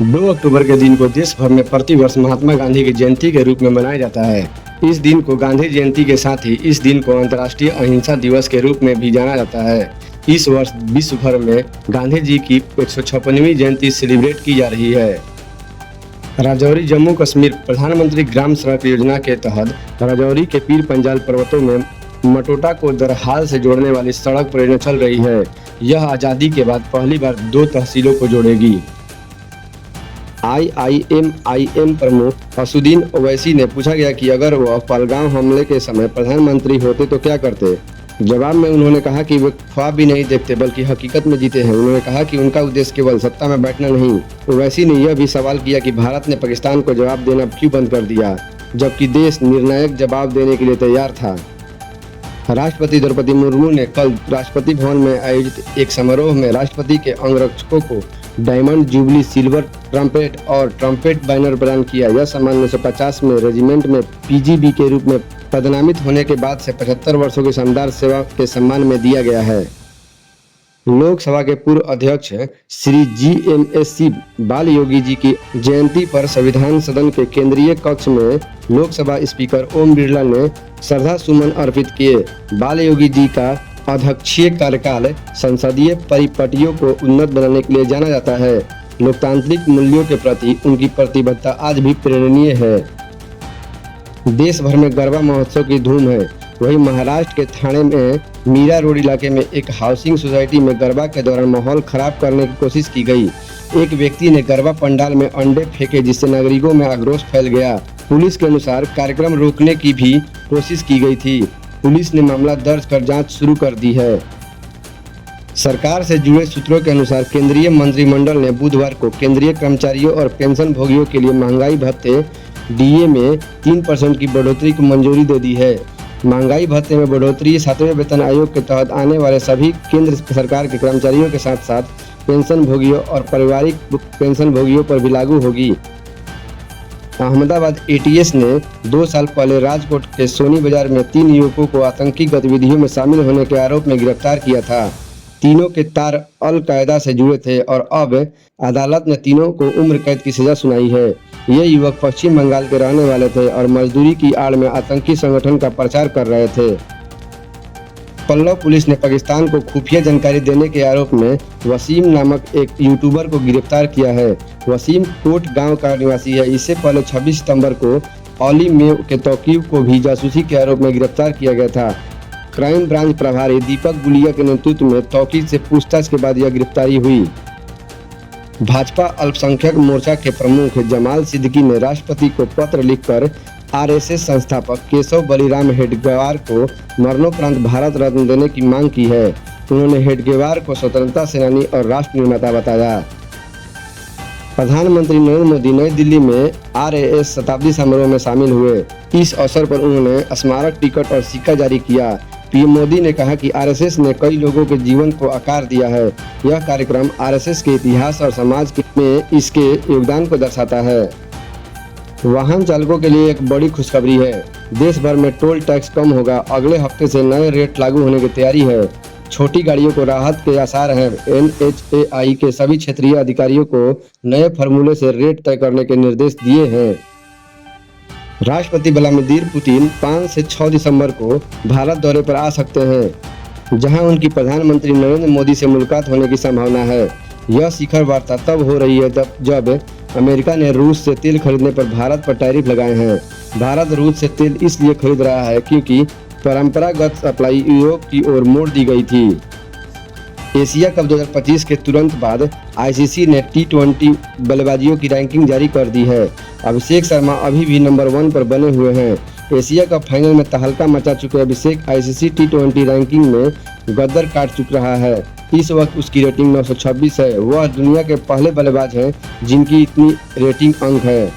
2 अक्टूबर के दिन को देश भर में प्रतिवर्ष महात्मा गांधी की जयंती के रूप में मनाया जाता है। इस दिन को गांधी जयंती के साथ ही इस दिन को अंतर्राष्ट्रीय अहिंसा दिवस के रूप में भी जाना जाता है। इस वर्ष विश्व भर में गांधी जी की 156वीं जयंती सेलिब्रेट की जा रही है। राजौरी जम्मू कश्मीर प्रधानमंत्री ग्राम सड़क योजना के तहत राजौरी के पीर पंजाल पर्वतों में मटोटा को दरहाल से जोड़ने वाली सड़क परियोजना चल रही है। यह आज़ादी के बाद पहली बार 2 तहसीलों को जोड़ेगी। IIMIM प्रमुख असुद्दीन ओवैसी ने पूछा गया कि अगर वह पहलगाम हमले के समय प्रधानमंत्री होते तो क्या करते। जवाब में उन्होंने कहा कि वे ख्वाब भी नहीं देखते बल्कि हकीकत में जीते हैं। उन्होंने कहा कि उनका उद्देश्य केवल सत्ता में बैठना नहीं। ओवैसी ने यह भी सवाल किया कि भारत ने पाकिस्तान को जवाब देना क्यों बंद कर दिया, जबकि देश निर्णायक जवाब देने के लिए तैयार था। राष्ट्रपति द्रौपदी मुर्मू ने कल राष्ट्रपति भवन में आयोजित एक समारोह में राष्ट्रपति के अंगरक्षकों को डायमंड जुबली सिल्वर ट्रम्पेट और ट्रम्पेट बैनर प्रदान किया। यह सम्मान 1950 में रेजिमेंट में PGB के रूप में पदनामित होने के बाद से 75 वर्षों की शानदार सेवा के सम्मान में दिया गया है। लोकसभा के पूर्व अध्यक्ष श्री GMSC बाल योगी जी की जयंती पर संविधान सदन के केंद्रीय कक्ष में लोकसभा स्पीकर ओम बिरला ने श्रद्धा सुमन अर्पित किए। बाल योगी जी का अध्यक्षीय कार्यकाल संसदीय परिपाटियों को उन्नत बनाने के लिए जाना जाता है। लोकतांत्रिक मूल्यों के प्रति उनकी प्रतिबद्धता आज भी प्रेरणीय है। देश भर में गरबा महोत्सव की धूम है। वहीं महाराष्ट्र के ठाणे में मीरा रोड इलाके में एक हाउसिंग सोसाइटी में गरबा के दौरान माहौल खराब करने की कोशिश की गई। एक व्यक्ति ने गरबा पंडाल में अंडे फेंके जिससे नागरिकों में आक्रोश फैल गया। पुलिस के अनुसार कार्यक्रम रोकने की भी कोशिश की गई थी। पुलिस ने मामला दर्ज कर जांच शुरू कर दी है। सरकार से जुड़े सूत्रों के अनुसार केंद्रीय मंत्रिमंडल ने बुधवार को केंद्रीय कर्मचारियों और पेंशन भोगियों के लिए महंगाई भत्ते DA में 3% की बढ़ोतरी को मंजूरी दे दी है। महंगाई भत्ते में बढ़ोतरी 7वें वेतन आयोग के तहत आने वाले सभी केंद्र सरकार के कर्मचारियों के साथ साथ पेंशन भोगियों और पारिवारिक पेंशन भोगियों पर भी लागू होगी। अहमदाबाद ATS ने 2 साल पहले राजकोट के सोनी बाजार में 3 युवकों को आतंकी गतिविधियों में शामिल होने के आरोप में गिरफ्तार किया था। तीनों के तार अल-कायदा से जुड़े थे और अब अदालत ने तीनों को उम्र कैद की सजा सुनाई है। ये युवक पश्चिम बंगाल के रहने वाले थे और मजदूरी की आड़ में आतंकी संगठन का प्रचार कर रहे थे। पल्लव पुलिस ने पाकिस्तान को खुफिया जानकारी देने के आरोप में वसीम नामक एक यूट्यूबर को गिरफ्तार किया है। वसीम कोट गांव का निवासी है। इससे पहले 26 सितंबर को औली में के तौकीब को भी जासूसी के आरोप में गिरफ्तार किया गया था। क्राइम ब्रांच प्रभारी दीपक गुलिया के नेतृत्व में तौकीब से पूछताछ के बाद यह गिरफ्तारी हुई। भाजपा अल्पसंख्यक मोर्चा के प्रमुख जमाल सिद्दीकी ने राष्ट्रपति को पत्र लिखकर RSS संस्थापक केशव बलिराम हेडगेवार को मरणोपरांत भारत रत्न देने की मांग की है। उन्होंने हेडगेवार को स्वतंत्रता सेनानी और राष्ट्र निर्माता बताया। प्रधानमंत्री नरेंद्र मोदी नई दिल्ली में RAS शताब्दी समारोह में शामिल हुए। इस अवसर पर उन्होंने स्मारक टिकट और सिक्का जारी किया। PM मोदी ने कहा कि RSS ने कई लोगों के जीवन को आकार दिया है। यह कार्यक्रम RSS के इतिहास और समाज में इसके योगदान को दर्शाता है। वाहन चालकों के लिए एक बड़ी खुशखबरी है। देश भर में टोल टैक्स कम होगा। अगले हफ्ते से नए रेट लागू होने की तैयारी है। छोटी गाड़ियों को राहत के आसार हैं। NHAI के सभी क्षेत्रीय अधिकारियों को नए फॉर्मूले से रेट तय करने के निर्देश दिए हैं। राष्ट्रपति व्लादिमीर पुतिन 5 से 6 दिसंबर को भारत दौरे पर आ सकते हैं, जहां उनकी प्रधानमंत्री नरेंद्र मोदी से मुलाकात होने की संभावना है। यह शिखर वार्ता तब हो रही है जब अमेरिका ने रूस से तेल खरीदने पर भारत पर टैरिफ लगाए हैं। भारत रूस से तेल इसलिए खरीद रहा है क्योंकि परंपरागत सप्लाई यूरोप की ओर मोड़ दी गई थी। एशिया कप 2025 के तुरंत बाद ICC ने T20 बल्लेबाजियों की रैंकिंग जारी कर दी है। अभिषेक शर्मा अभी भी नंबर 1 पर बने हुए हैं। एशिया कप फाइनल में तहलका मचा चुके अभिषेक ICC T20 रैंकिंग में गद्दर काट चुक रहा है। इस वक्त उसकी रेटिंग 926 है। वह दुनिया के पहले बल्लेबाज हैं जिनकी इतनी रेटिंग अंक है।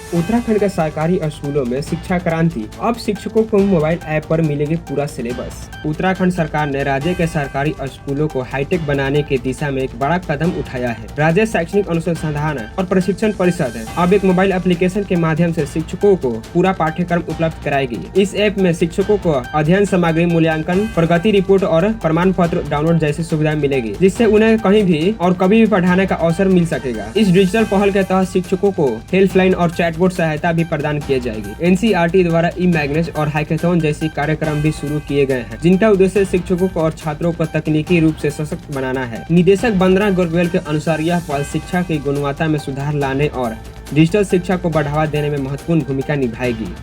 उत्तराखंड के सरकारी स्कूलों में शिक्षा क्रांति। अब शिक्षकों को मोबाइल ऐप पर मिलेगी पूरा सिलेबस। उत्तराखंड सरकार ने राज्य के सरकारी स्कूलों को हाईटेक बनाने की दिशा में एक बड़ा कदम उठाया है। राज्य शैक्षणिक अनुसंधान और प्रशिक्षण परिषद अब एक मोबाइल एप्लीकेशन के माध्यम से शिक्षकों को पूरा पाठ्यक्रम उपलब्ध कराएगी। इस ऐप में शिक्षकों को अध्ययन सामग्री, मूल्यांकन, प्रगति रिपोर्ट और प्रमाण पत्र डाउनलोड जैसी सुविधाएं मिलेगी, जिससे उन्हें कहीं भी और कभी भी पढ़ाने का अवसर मिल सकेगा। इस डिजिटल पहल के तहत शिक्षकों को हेल्पलाइन और चैटबॉट सहायता भी प्रदान की जाएगी। एनसीईआरटी द्वारा ई मैग्नेट्स और हैकेथॉन जैसी कार्यक्रम भी शुरू किए गए हैं, जिनका उद्देश्य शिक्षकों को और छात्रों को तकनीकी रूप से सशक्त बनाना है। निदेशक वंदना गोरवेल के अनुसार यह पहल शिक्षा की गुणवत्ता में सुधार लाने और डिजिटल शिक्षा को बढ़ावा देने में महत्वपूर्ण भूमिका निभाएगी।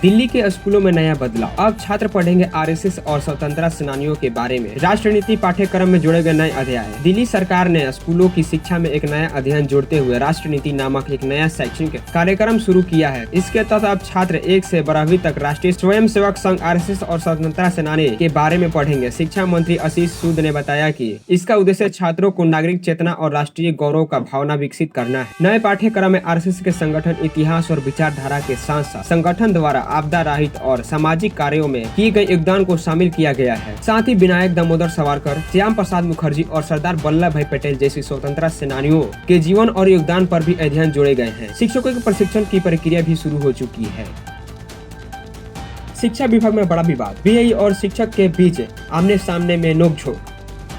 दिल्ली के स्कूलों में नया बदलाव। अब छात्र पढ़ेंगे आरएसएस और स्वतंत्रता सेनानियों के बारे में। राष्ट्र नीति पाठ्यक्रम में जोड़े गए नए अध्याय। दिल्ली सरकार ने स्कूलों की शिक्षा में एक नया अध्ययन जोड़ते हुए राष्ट्र नीति नामक एक नया शैक्षणिक कार्यक्रम शुरू किया है। इसके तहत अब छात्र 1 से 12वीं तक राष्ट्रीय स्वयंसेवक संघ आरएसएस और स्वतंत्रता सेनानी के बारे में पढ़ेंगे। शिक्षा मंत्री आशीष सूद ने बताया कि इसका उद्देश्य छात्रों को नागरिक चेतना और राष्ट्रीय गौरव का भावना विकसित करना है। नए पाठ्यक्रम में आरएसएस के संगठन, इतिहास और विचारधारा के साथ साथ संगठन द्वारा आपदा राहत और सामाजिक कार्यों में किए गए योगदान को शामिल किया गया है। साथ ही विनायक दामोदर सावरकर, श्याम प्रसाद मुखर्जी और सरदार वल्लभ भाई पटेल जैसी स्वतंत्रता सेनानियों के जीवन और योगदान पर भी अध्ययन जोड़े गए हैं। शिक्षकों के प्रशिक्षण की प्रक्रिया भी शुरू हो चुकी है। शिक्षा विभाग में बड़ा विवाद। बीएई और शिक्षक के बीच आमने सामने में नोकझोंक।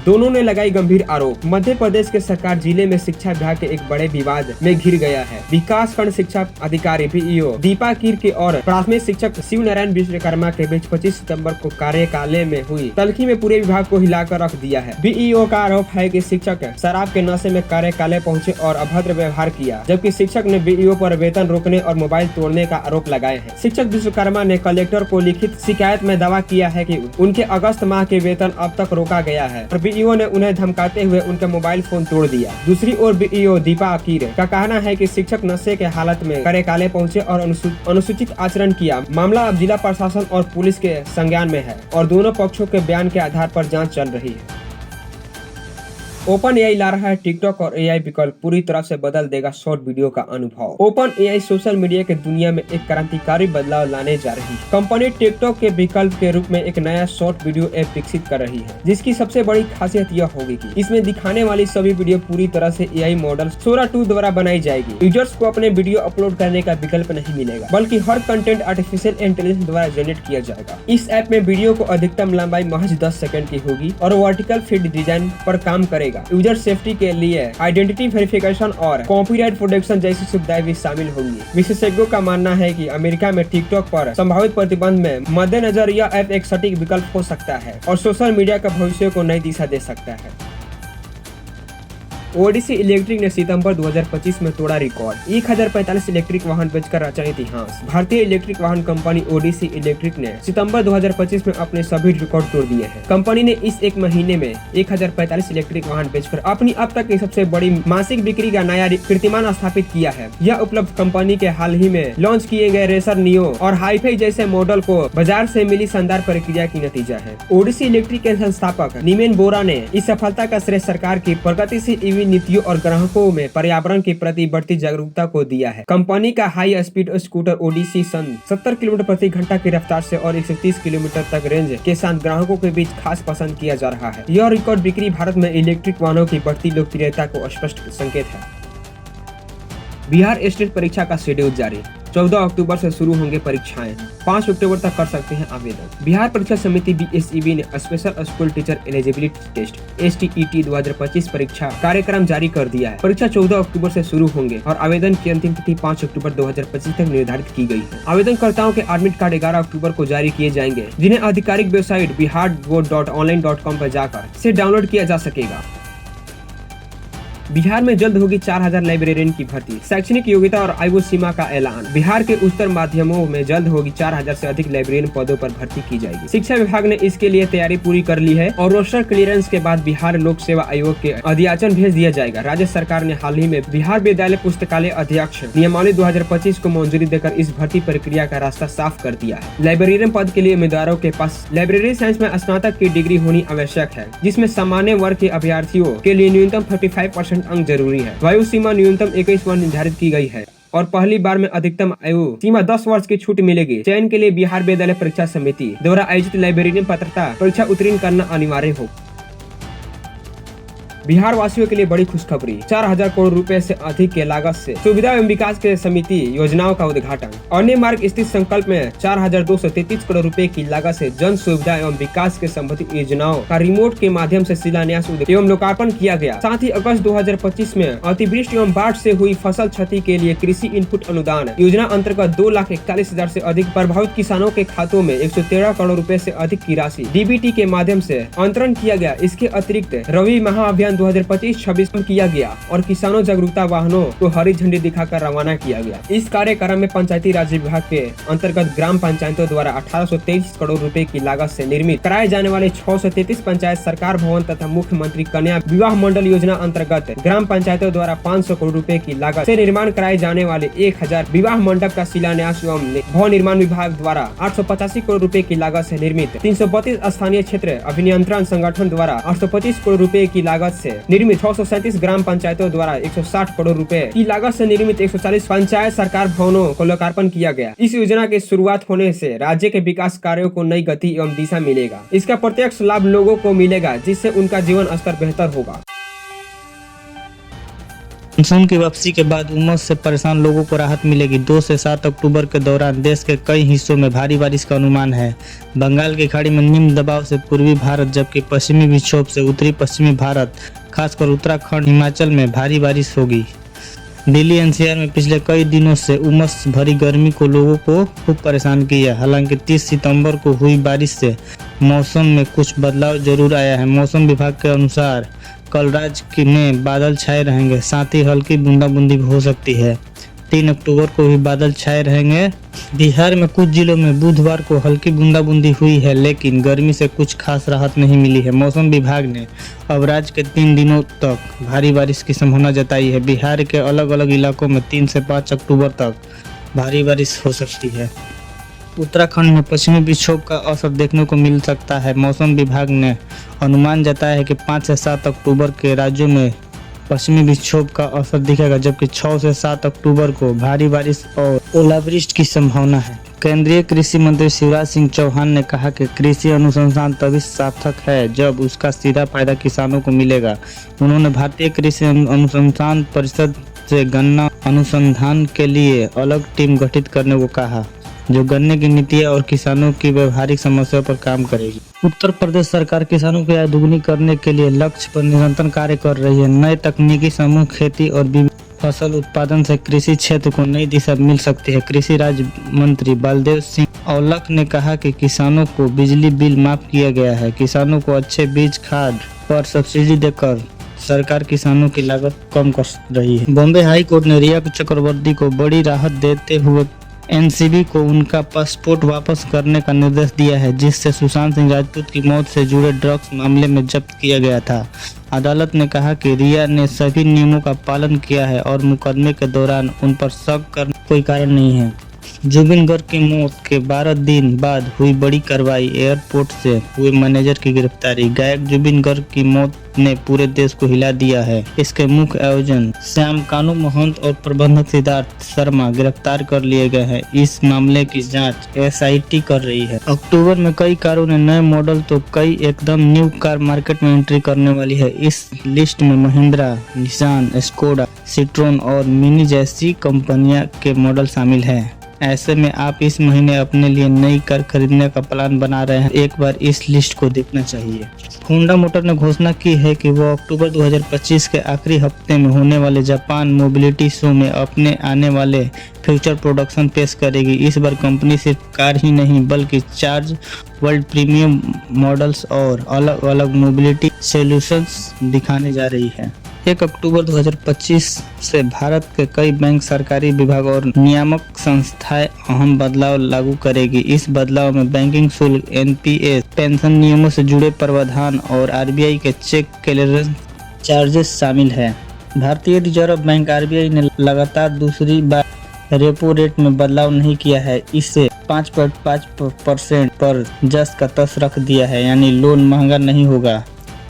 दोनों ने लगाई गंभीर आरोप। मध्य प्रदेश के सरकार जिले में शिक्षा विभाग के एक बड़े विवाद में घिर गया है। विकास खंड शिक्षा अधिकारी बीईओ दीपा कीर और प्राथमिक शिक्षक शिव नारायण विश्वकर्मा के बीच 25 सितंबर को कार्यकालय में हुई तल्खी में पूरे विभाग को हिलाकर रख दिया है। बीईओ का आरोप है कि शिक्षक शराब के नशे में कार्यकालय पहुंचे और अभद्र व्यवहार किया, जबकि शिक्षक ने बीईओ पर वेतन रोकने और मोबाइल तोड़ने का आरोप लगाए हैं। शिक्षक विश्वकर्मा ने कलेक्टर को लिखित शिकायत में दावा किया है कि उनके अगस्त माह के वेतन अब तक रोका गया है और बीईओ ने उन्हें धमकाते हुए उनका मोबाइल फोन तोड़ दिया। दूसरी ओर बीईओ दीपा कीर का कहना है कि शिक्षक नशे के हालत में कार्यकालय पहुंचे और अनुचित आचरण किया। मामला अब जिला प्रशासन और पुलिस के संज्ञान में है और दोनों पक्षों के बयान के आधार पर जांच चल रही है। ओपन एआई ला रहा है टिकटॉक और एआई विकल्प पूरी तरह से बदल देगा शॉर्ट वीडियो का अनुभव। ओपन एआई सोशल मीडिया के दुनिया में एक क्रांतिकारी बदलाव लाने जा रही है। कंपनी टिकटॉक के विकल्प के रूप में एक नया शॉर्ट वीडियो ऐप विकसित कर रही है, जिसकी सबसे बड़ी खासियत यह होगी कि इसमें दिखाने वाली सभी वीडियो पूरी तरह से एआई मॉडल सोरा 2 द्वारा बनाई जाएगी। यूजर्स को अपने वीडियो अपलोड करने का विकल्प नहीं मिलेगा, बल्कि हर कंटेंट आर्टिफिशियल इंटेलिजेंस द्वारा जनरेट किया जाएगा। इस ऐप में वीडियो को अधिकतम लंबाई महज 10 सेकंड की होगी और वर्टिकल फीड डिजाइन पर काम करेगा। यूजर सेफ्टी के लिए आइडेंटिटी वेरिफिकेशन और कॉपीराइट प्रोटेक्शन जैसी सुविधाएं भी शामिल होंगी। विशेषज्ञों का मानना है कि अमेरिका में टिकटॉक पर संभावित प्रतिबंध में मद्देनजर यह ऐप एक सटीक विकल्प हो सकता है और सोशल मीडिया का भविष्य को नई दिशा दे सकता है। ओडिसी इलेक्ट्रिक ने सितंबर 2025 में तोड़ा रिकॉर्ड। 1045 इलेक्ट्रिक वाहन बेचकर रचा इतिहास। भारतीय इलेक्ट्रिक वाहन कंपनी ओडिसी इलेक्ट्रिक ने सितंबर 2025 में अपने सभी रिकॉर्ड तोड़ दिए हैं। कंपनी ने इस एक महीने में 1045 इलेक्ट्रिक वाहन बेचकर अपनी अब तक की सबसे बड़ी मासिक बिक्री का नया कीर्तिमान स्थापित किया है। यह उपलब्ध कंपनी के हाल ही में लॉन्च किए गए रेसर नियो और हाईफाई जैसे मॉडल को बाजार से मिली शानदार प्रक्रिया की नतीजा है। ओडिसी इलेक्ट्रिक के संस्थापक निमेन बोरा ने इस सफलता का श्रेय सरकार की प्रगतिशील नीतियों और ग्राहकों में पर्यावरण के प्रति बढ़ती जागरूकता को दिया है। कंपनी का हाई स्पीड स्कूटर ओडिसी सन 70 किलोमीटर प्रति घंटा की रफ्तार से और 130 किलोमीटर तक रेंज के साथ ग्राहकों के बीच खास पसंद किया जा रहा है। यह रिकॉर्ड बिक्री भारत में इलेक्ट्रिक वाहनों की बढ़ती लोकप्रियता को स्पष्ट संकेत है। बिहार स्टेट परीक्षा का शेड्यूल जारी। 14 अक्टूबर से शुरू होंगे परीक्षाएं। 5 अक्टूबर तक कर सकते हैं आवेदन। बिहार परीक्षा समिति बीएसईबी ने special school teacher eligibility test STET 2025 परीक्षा कार्यक्रम जारी कर दिया है। परीक्षा 14 अक्टूबर से शुरू होंगे और आवेदन की अंतिम तिथि 5 अक्टूबर 2025 तक निर्धारित की गई है। आवेदनकर्ताओं के एडमिट कार्ड 11 अक्टूबर को जारी किए जाएंगे, जिन्हें आधिकारिक वेबसाइट biharboard.online.com पर जाकर से डाउनलोड किया जा सकेगा। बिहार में जल्द होगी 4000 लाइब्रेरियन की भर्ती। शैक्षणिक योग्यता और आयु सीमा का ऐलान। बिहार के उच्चतर माध्यमों में जल्द होगी 4000 से अधिक लाइब्रेरियन पदों पर भर्ती की जाएगी। शिक्षा विभाग ने इसके लिए तैयारी पूरी कर ली है और रोस्टर क्लियरेंस के बाद बिहार लोक सेवा आयोग के अध्याचन भेज दिया जाएगा। राज्य सरकार ने हाल ही में बिहार विद्यालय पुस्तकालय अध्यक्ष नियमावली 2025 को मंजूरी देकर इस भर्ती प्रक्रिया का रास्ता साफ कर दिया है। लाइब्रेरियन पद के लिए उम्मीदवारों के पास लाइब्रेरी साइंस में स्नातक की डिग्री होनी आवश्यक है, जिसमें सामान्य वर्ग के अभ्यर्थियों के लिए न्यूनतम 35% अंक जरूरी है। वायु सीमा न्यूनतम 21 वर्ष निर्धारित की गई है। और पहली बार में अधिकतम आयु सीमा 10 वर्ष की छूट मिलेगी। चयन के लिए बिहार विद्यालय परीक्षा समिति द्वारा आयोजित लाइब्रेरी पात्रता परीक्षा उत्तीर्ण करना अनिवार्य होगा। बिहार वासियों के लिए बड़ी खुशखबरी, 4000 करोड़ रुपए से अधिक के लागत से सुविधा एवं विकास के समिति योजनाओं का उद्घाटन। अन्य मार्ग स्थित संकल्प में 4233 करोड़ रुपए की लागत से जन सुविधा एवं विकास के संबंधित योजनाओं का रिमोट के माध्यम से शिलान्यास एवं लोकार्पण किया गया। साथ ही अगस्त 2025 में अतिवृष्टि एवं बाढ़ से हुई फसल क्षति के लिए कृषि इनपुट अनुदान योजना अंतर्गत 2,41,000 से अधिक प्रभावित किसानों के खातों में 113 करोड़ रुपए से अधिक की राशि डीबीटी के माध्यम से अंतरण किया गया। इसके अतिरिक्त रबी महाअभियान 2025-26 में किया गया और किसानों जागरूकता वाहनों को हरी झंडी दिखाकर रवाना किया गया। इस कार्यक्रम में पंचायती राज विभाग के अंतर्गत ग्राम पंचायतों द्वारा 1823 करोड़ रुपए की लागत से निर्मित कराए जाने वाले 633 पंचायत सरकार भवन तथा मुख्यमंत्री कन्या विवाह मंडल योजना अंतर्गत ग्राम पंचायतों द्वारा 500 करोड़ रुपए की लागत से निर्माण कराए जाने वाले 1000 विवाह मंडप का शिलान्यास एवं भवन निर्माण विभाग द्वारा 885 करोड़ रुपए की लागत से निर्मित 332 स्थानीय क्षेत्र अभिनियंत्रण संगठन द्वारा 825 करोड़ रुपए की लागत से निर्मित 637 ग्राम पंचायतों द्वारा 160 करोड़ रुपए की लागत से निर्मित 140 पंचायत सरकार भवनों को लोकार्पण किया गया। इस योजना की शुरुआत होने से राज्य के विकास कार्यों को नई गति एवं दिशा मिलेगा। इसका प्रत्यक्ष लाभ लोगों को मिलेगा, जिससे उनका जीवन स्तर बेहतर होगा। मानसून की वापसी के बाद उमस से परेशान लोगों को राहत मिलेगी। 2 से 7 अक्टूबर के दौरान देश के कई हिस्सों में भारी बारिश का अनुमान है। बंगाल की खाड़ी में निम्न दबाव से पूर्वी भारत जबकि पश्चिमी विक्षोभ से उत्तरी पश्चिमी भारत खासकर उत्तराखंड हिमाचल में भारी बारिश होगी। दिल्ली एनसीआर में पिछले कई दिनों से उमस भरी गर्मी को लोगों को खूब परेशान किया। हालांकि 30 सितंबर को हुई बारिश से मौसम में कुछ बदलाव जरूर आया है। मौसम विभाग के अनुसार कल राज्य में बादल छाए रहेंगे, साथ ही हल्की बूंदाबूंदी भी हो सकती है। 3 अक्टूबर को भी बादल छाए रहेंगे। बिहार में कुछ जिलों में बुधवार को हल्की बूंदाबूंदी हुई है, लेकिन गर्मी से कुछ खास राहत नहीं मिली है। मौसम विभाग ने अब राज्य के 3 दिनों तक भारी बारिश की संभावना जताई है। बिहार के अलग अलग इलाकों में 3 से 5 अक्टूबर तक भारी बारिश हो सकती है। उत्तराखंड में पश्चिमी विक्षोभ का असर देखने को मिल सकता है। मौसम विभाग ने अनुमान जताया है कि 5 से 7 अक्टूबर के राज्यों में पश्चिमी विक्षोभ का असर दिखेगा, जबकि 6 से 7 अक्टूबर को भारी बारिश और ओलावृष्टि की संभावना है। केंद्रीय कृषि मंत्री शिवराज सिंह चौहान ने कहा कि कृषि अनुसंधान तभी सार्थक है जब उसका सीधा फायदा किसानों को मिलेगा। उन्होंने भारतीय कृषि अनुसंधान परिषद से गन्ना अनुसंधान के लिए अलग टीम गठित करने को कहा, जो गन्ने की नीतियां और किसानों की व्यवहारिक समस्याओं पर काम करेगी। उत्तर प्रदेश सरकार किसानों की आय दोगुनी करने के लिए लक्ष्य पर निरंतर कार्य कर रही है। नए तकनीकी समूह खेती और फसल उत्पादन से कृषि क्षेत्र को नई दिशा मिल सकती है। कृषि राज्य मंत्री बलदेव सिंह औलख ने कहा कि किसानों को बिजली बिल माफ किया गया है। किसानों को अच्छे बीज खाद पर सब्सिडी देकर सरकार किसानों की लागत कम कर रही है। बॉम्बे हाई कोर्ट ने रिया चक्रवर्ती को बड़ी राहत देते हुए एनसीबी को उनका पासपोर्ट वापस करने का निर्देश दिया है, जिससे सुशांत सिंह राजपूत की मौत से जुड़े ड्रग्स मामले में जब्त किया गया था। अदालत ने कहा कि रिया ने सभी नियमों का पालन किया है और मुकदमे के दौरान उन पर शक करने का कोई कारण नहीं है। जुबिन गर्ग की मौत के 12 दिन बाद हुई बड़ी कार्रवाई, एयरपोर्ट से हुए मैनेजर की गिरफ्तारी। गायक जुबिन गर्ग की मौत ने पूरे देश को हिला दिया है। इसके मुख्य आयोजन श्याम कानू महंत और प्रबंधक सिद्धार्थ शर्मा गिरफ्तार कर लिए गए हैं। इस मामले की जांच एसआईटी कर रही है। अक्टूबर में कई कारों ने नए मॉडल तो कई एकदम न्यू कार मार्केट में एंट्री करने वाली है। इस लिस्ट में महिंद्रा, निसान, स्कोडा, सिट्रोन और मिनी जैसी कंपनियां के मॉडल शामिल हैं। ऐसे में आप इस महीने अपने लिए नई कार खरीदने का प्लान बना रहे हैं, एक बार इस लिस्ट को देखना चाहिए। होंडा मोटर ने घोषणा की है कि वो अक्टूबर 2025 के आखिरी हफ्ते में होने वाले जापान मोबिलिटी शो में अपने आने वाले फ्यूचर प्रोडक्शन पेश करेगी। इस बार कंपनी सिर्फ कार ही नहीं बल्कि 4 वर्ल्ड प्रीमियम मॉडल्स और अलग अलग मोबिलिटी सॉल्यूशंस दिखाने जा रही है। 1 अक्टूबर 2025 से भारत के कई बैंक, सरकारी विभाग और नियामक संस्थाएं अहम बदलाव लागू करेगी। इस बदलाव में बैंकिंग शुल्क, एनपीएस, पेंशन नियमों से जुड़े प्रावधान और आरबीआई के चेक क्लियरेंस चार्जेस शामिल हैं। भारतीय रिजर्व बैंक आरबीआई ने लगातार दूसरी बार रेपो रेट में बदलाव नहीं किया है। इसे 5.5% पर जस का तस रख दिया है, यानी लोन महंगा नहीं होगा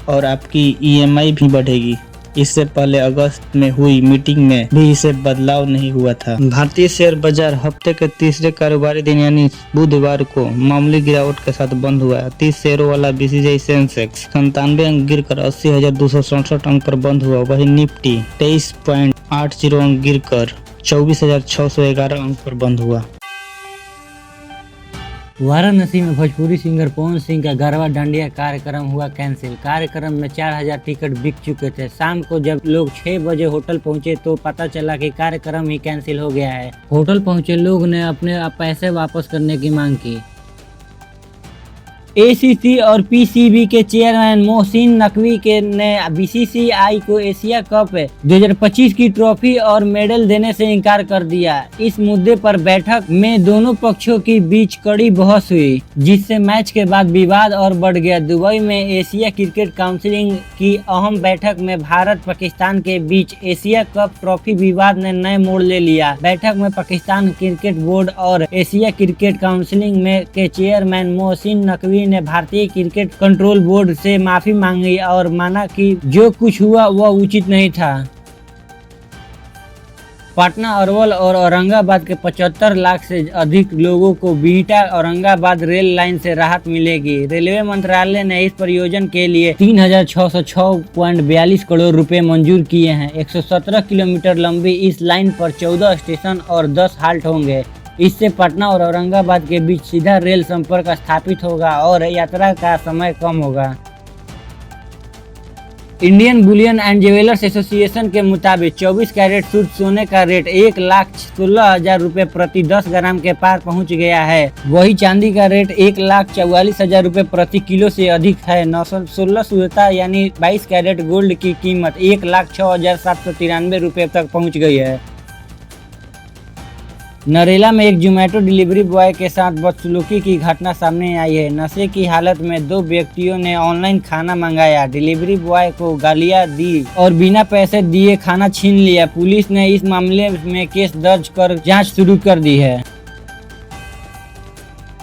और आपकी ईएमआई भी बढ़ेगी। इससे पहले अगस्त में हुई मीटिंग में भी इसे बदलाव नहीं हुआ था। भारतीय शेयर बाजार हफ्ते के तीसरे कारोबारी दिन यानी बुधवार को मामूली गिरावट के साथ बंद हुआ। 30 शेयरों वाला बीसीजीआई सेंसेक्स 97 अंक गिरकर 80,267 अंक पर बंद हुआ। वहीं निफ्टी 23.80 अंक गिरकर 24,611 अंक पर बंद हुआ। वाराणसी में भोजपुरी सिंगर पवन सिंह का गरबा डांडिया कार्यक्रम हुआ कैंसिल। कार्यक्रम में 4000 टिकट बिक चुके थे। शाम को जब लोग 6 बजे होटल पहुंचे तो पता चला कि कार्यक्रम ही कैंसिल हो गया है। होटल पहुंचे लोग ने अपने पैसे वापस करने की मांग की। एसीसी और पीसीबी के चेयरमैन मोहसिन नकवी ने बीसीसीआई को एशिया कप 2025 की ट्रॉफी और मेडल देने से इनकार कर दिया। इस मुद्दे पर बैठक में दोनों पक्षों के बीच कड़ी बहस हुई, जिससे मैच के बाद विवाद और बढ़ गया। दुबई में एशिया क्रिकेट काउंसिल की अहम बैठक में भारत पाकिस्तान के बीच एशिया कप ट्रॉफी विवाद ने नए मोड़ ले लिया। बैठक में पाकिस्तान क्रिकेट बोर्ड और एशिया क्रिकेट काउंसिल में के चेयरमैन मोहसिन नकवी ने भारतीय क्रिकेट कंट्रोल बोर्ड से माफी मांगी और माना कि जो कुछ हुआ वह उचित नहीं था। पटना, अरवल और औरंगाबाद के 75 लाख से अधिक लोगों को बिहटा औरंगाबाद रेल लाइन से राहत मिलेगी। रेलवे मंत्रालय ने इस परियोजना के लिए 3606.42 करोड़ रुपए मंजूर किए हैं। 117 किलोमीटर लंबी इस लाइन पर 14 स्टेशन और 10 हाल्ट होंगे। इससे पटना और औरंगाबाद के बीच सीधा रेल संपर्क स्थापित होगा और यात्रा का समय कम होगा। Indian Boolean and jewellers association के मुताबिक 24 कैरेट शुद्ध सोने का रेट 1,16,000 रुपए प्रति 10 ग्राम के पार पहुंच गया है। वही चांदी का रेट 1,44,000 रुपए प्रति किलो से अधिक है। 916 शुद्धता यानी 22 कैरेट गोल्ड की कीमत 1,06,793 रुपए तक पहुंच गई है। नरेला में एक जोमेटो डिलीवरी बॉय के साथ बदसलूकी की घटना सामने आई है। नशे की हालत में 2 व्यक्तियों ने ऑनलाइन खाना मंगाया, डिलीवरी बॉय को गालियां दी और बिना पैसे दिए खाना छीन लिया। पुलिस ने इस मामले में केस दर्ज कर जांच शुरू कर दी है।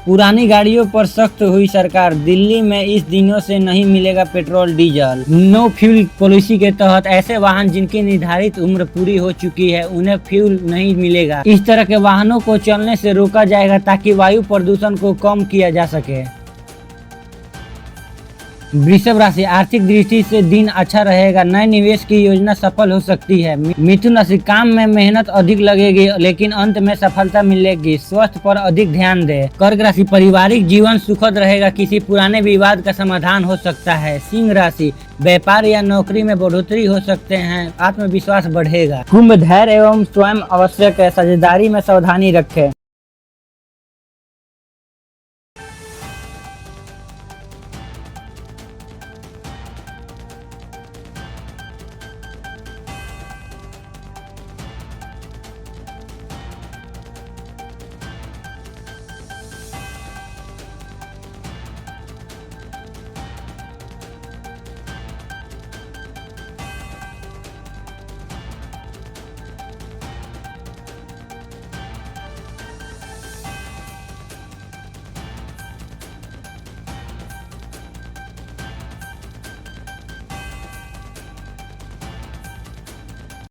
पुरानी गाड़ियों पर सख्त हुई सरकार। दिल्ली में इस दिनों से नहीं मिलेगा petrol diesel. No fuel policy के तहत ऐसे वाहन जिनकी निर्धारित उम्र पूरी हो चुकी है उन्हें फ्यूल नहीं मिलेगा। इस तरह के वाहनों को चलने से रोका जाएगा ताकि वायु प्रदूषण को कम किया जा सके। वृषभ राशि, आर्थिक दृष्टि से दिन अच्छा रहेगा। नए निवेश की योजना सफल हो सकती है। मिथुन राशि, काम में मेहनत अधिक लगेगी लेकिन अंत में सफलता मिलेगी। स्वास्थ्य पर अधिक ध्यान दें। कर्क राशि, पारिवारिक जीवन सुखद रहेगा। किसी पुराने विवाद का समाधान हो सकता है। सिंह राशि, व्यापार या नौकरी में बढ़ोतरी हो सकते हैं। आत्मविश्वास बढ़ेगा। कुंभ, धैर्य एवं स्वयं आवश्यक है। साझेदारी में सावधानी रखें।